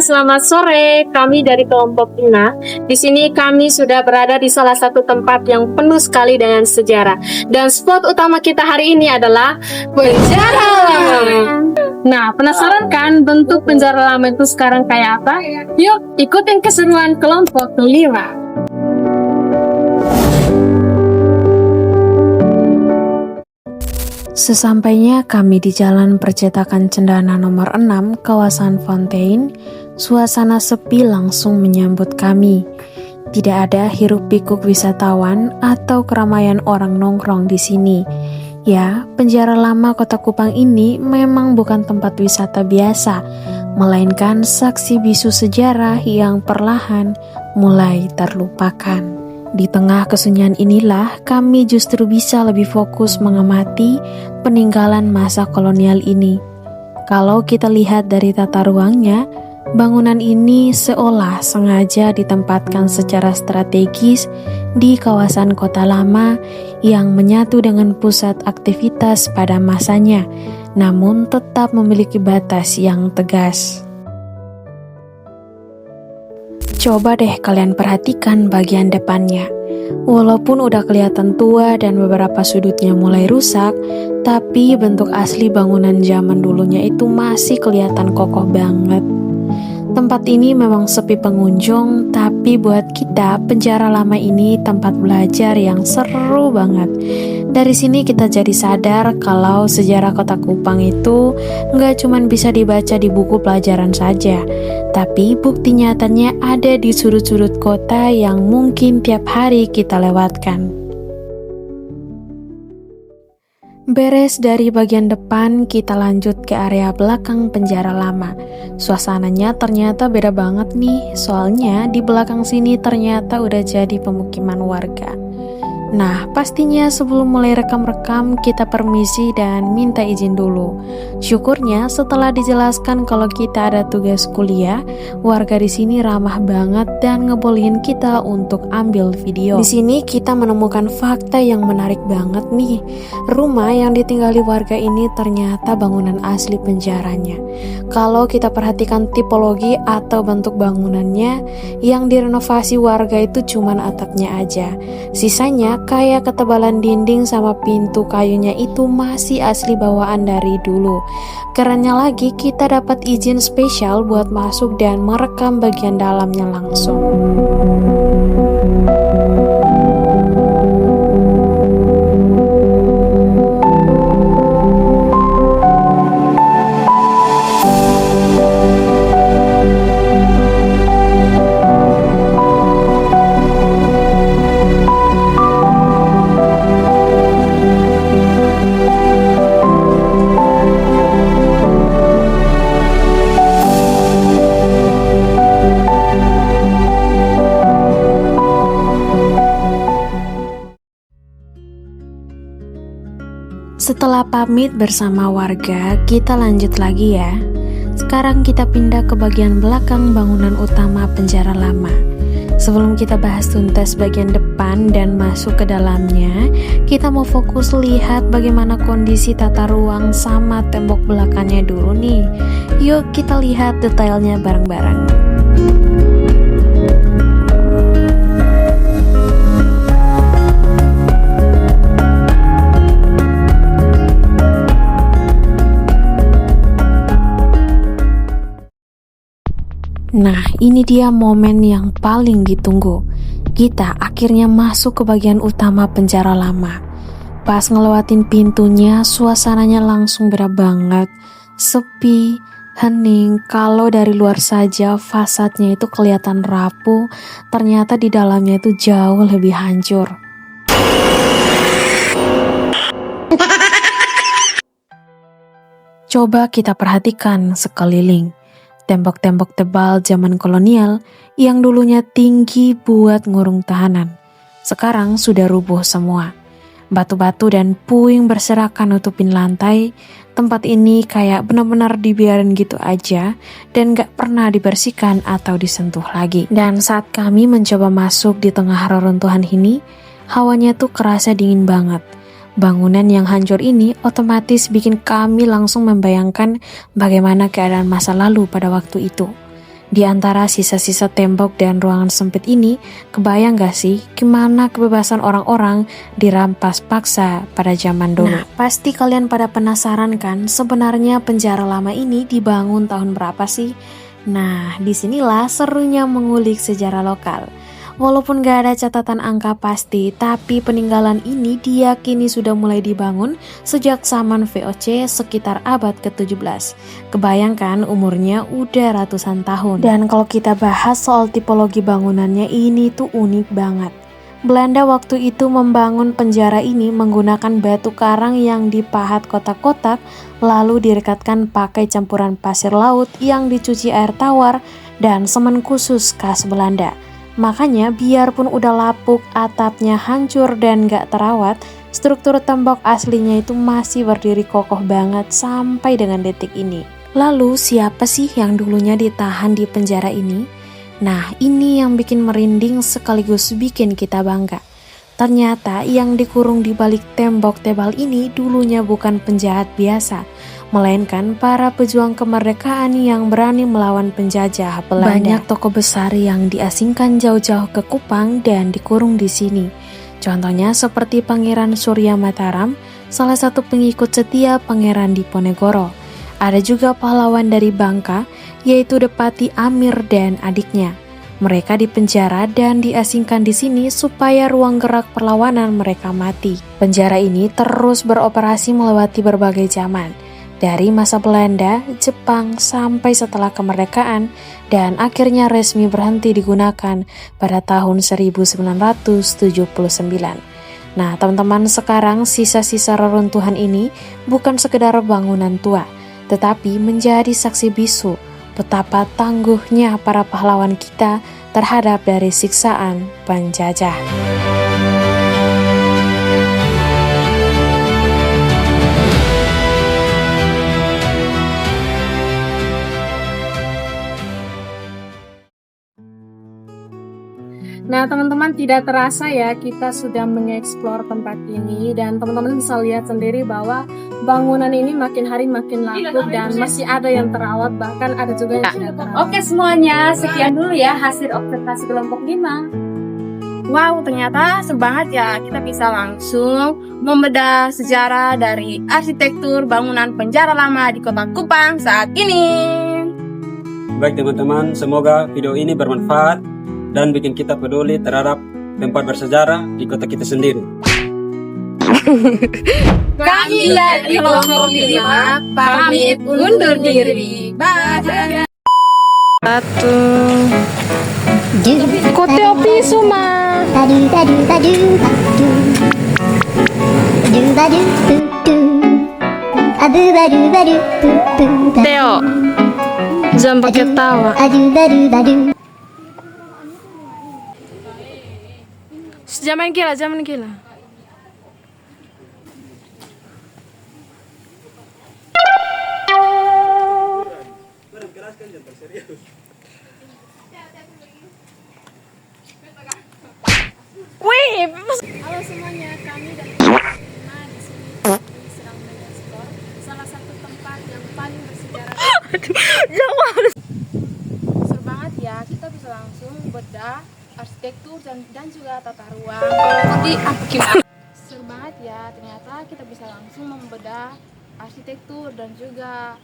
selamat sore. Kami dari kelompok INA. Di sini kami sudah berada di salah satu tempat yang penuh sekali dengan sejarah. Dan spot utama kita hari ini adalah penjara lama. Nah, penasaran kan bentuk penjara lama itu sekarang kayak apa? Yuk, ikutin keseruan kelompok kelima. Sesampainya kami di Jalan Percetakan Cendana nomor 6, kawasan Fontaine, suasana sepi langsung menyambut kami. Tidak ada hiruk-pikuk wisatawan atau keramaian orang nongkrong di sini. Ya, penjara lama Kota Kupang ini memang bukan tempat wisata biasa, melainkan saksi bisu sejarah yang perlahan mulai terlupakan. Di tengah kesunyian inilah kami justru bisa lebih fokus mengamati peninggalan masa kolonial ini. Kalau kita lihat dari tata ruangnya, bangunan ini seolah sengaja ditempatkan secara strategis di kawasan kota lama yang menyatu dengan pusat aktivitas pada masanya, namun tetap memiliki batas yang tegas. Coba deh kalian perhatikan bagian depannya. Walaupun udah kelihatan tua dan beberapa sudutnya mulai rusak, tapi bentuk asli bangunan zaman dulunya itu masih kelihatan kokoh banget. Tempat ini memang sepi pengunjung, tapi buat kita penjara lama ini tempat belajar yang seru banget. Dari sini kita jadi sadar kalau sejarah Kota Kupang itu nggak cuma bisa dibaca di buku pelajaran saja, tapi bukti nyatanya ada di sudut-sudut kota yang mungkin tiap hari kita lewatkan. Beres dari bagian depan, kita lanjut ke area belakang penjara lama. Suasananya ternyata beda banget nih, soalnya di belakang sini ternyata udah jadi pemukiman warga. Nah, pastinya sebelum mulai rekam-rekam, kita permisi dan minta izin dulu. Syukurnya setelah dijelaskan kalau kita ada tugas kuliah, warga di sini ramah banget dan ngebolehin kita untuk ambil video. Di sini kita menemukan fakta yang menarik banget nih. Rumah yang ditinggali warga ini ternyata bangunan asli penjaranya. Kalau kita perhatikan tipologi atau bentuk bangunannya, yang direnovasi warga itu cuman atapnya aja. Sisanya kayak ketebalan dinding sama pintu kayunya itu masih asli bawaan dari dulu. Kerennya lagi, kita dapat izin spesial buat masuk dan merekam bagian dalamnya langsung. Setelah pamit bersama warga, kita lanjut lagi ya. Sekarang kita pindah ke bagian belakang bangunan utama penjara lama. Sebelum kita bahas tuntas bagian depan dan masuk ke dalamnya, kita mau fokus lihat bagaimana kondisi tata ruang sama tembok belakangnya dulu nih. Yuk kita lihat detailnya bareng-bareng. Nah, ini dia momen yang paling ditunggu. Kita akhirnya masuk ke bagian utama penjara lama. Pas ngelewatin pintunya, suasananya langsung beda banget. Sepi, hening. Kalau dari luar saja fasadnya itu kelihatan rapuh, ternyata di dalamnya itu jauh lebih hancur. Coba kita perhatikan sekeliling. Tembok-tembok tebal zaman kolonial yang dulunya tinggi buat ngurung tahanan, sekarang sudah rubuh semua. Batu-batu dan puing berserakan nutupin lantai. Tempat ini kayak benar-benar dibiarin gitu aja dan gak pernah dibersihkan atau disentuh lagi. Dan saat kami mencoba masuk di tengah reruntuhan ini, hawanya tuh kerasa dingin banget. Bangunan yang hancur ini otomatis bikin kami langsung membayangkan bagaimana keadaan masa lalu pada waktu itu. Di antara sisa-sisa tembok dan ruangan sempit ini, kebayang gak sih gimana kebebasan orang-orang dirampas paksa pada zaman dulu? Nah, pasti kalian pada penasaran kan sebenarnya penjara lama ini dibangun tahun berapa sih? Nah, disinilah serunya mengulik sejarah lokal. Walaupun gak ada catatan angka pasti, tapi peninggalan ini diyakini sudah mulai dibangun sejak zaman VOC sekitar abad ke-17. Kebayangkan umurnya udah ratusan tahun. Dan kalau kita bahas soal tipologi bangunannya, ini tuh unik banget. Belanda waktu itu membangun penjara ini menggunakan batu karang yang dipahat kotak-kotak, lalu direkatkan pakai campuran pasir laut yang dicuci air tawar dan semen khusus khas Belanda. Makanya biarpun udah lapuk, atapnya hancur dan gak terawat, struktur tembok aslinya itu masih berdiri kokoh banget sampai dengan detik ini. Lalu siapa sih yang dulunya ditahan di penjara ini? Nah, ini yang bikin merinding sekaligus bikin kita bangga. Ternyata yang dikurung di balik tembok tebal ini dulunya bukan penjahat biasa, melainkan para pejuang kemerdekaan yang berani melawan penjajah Belanda. Banyak tokoh besar yang diasingkan jauh-jauh ke Kupang dan dikurung di sini. Contohnya seperti Pangeran Surya Mataram, salah satu pengikut setia Pangeran Diponegoro. Ada juga pahlawan dari Bangka, yaitu Depati Amir dan adiknya. Mereka dipenjara dan diasingkan di sini supaya ruang gerak perlawanan mereka mati. Penjara ini terus beroperasi melewati berbagai zaman, dari masa Belanda, Jepang, sampai setelah kemerdekaan, dan akhirnya resmi berhenti digunakan pada tahun 1979. Nah, teman-teman, sekarang sisa-sisa reruntuhan ini bukan sekedar bangunan tua, tetapi menjadi saksi bisu betapa tangguhnya para pahlawan kita terhadap dari siksaan penjajah. Nah, teman-teman, tidak terasa ya kita sudah mengeksplor tempat ini, dan teman-teman bisa lihat sendiri bahwa bangunan ini makin hari makin laku dan masih ada yang terawat, bahkan ada juga yang tidak terawat. Oke semuanya, sekian dulu ya hasil observasi kelompok 5. Wow, ternyata seru banget ya, kita bisa langsung membedah sejarah dari arsitektur bangunan penjara lama di kota Kupang saat ini. Baik teman-teman, semoga video ini bermanfaat dan bikin kita peduli terhadap tempat bersejarah di kota kita sendiri. Kami dari kelompok 5 pamit undur diri. Bye. Kote opi suma. Teo, jangan pakai tawa. Zaman gila. Halo semuanya, kami dari Lima di sini sedang mengeksplor salah satu tempat yang paling bersejarah. Seru banget ya, kita bisa langsung bedah arsitektur dan juga tata ruang. Tapi seru banget ya, ternyata kita bisa langsung membedah arsitektur dan juga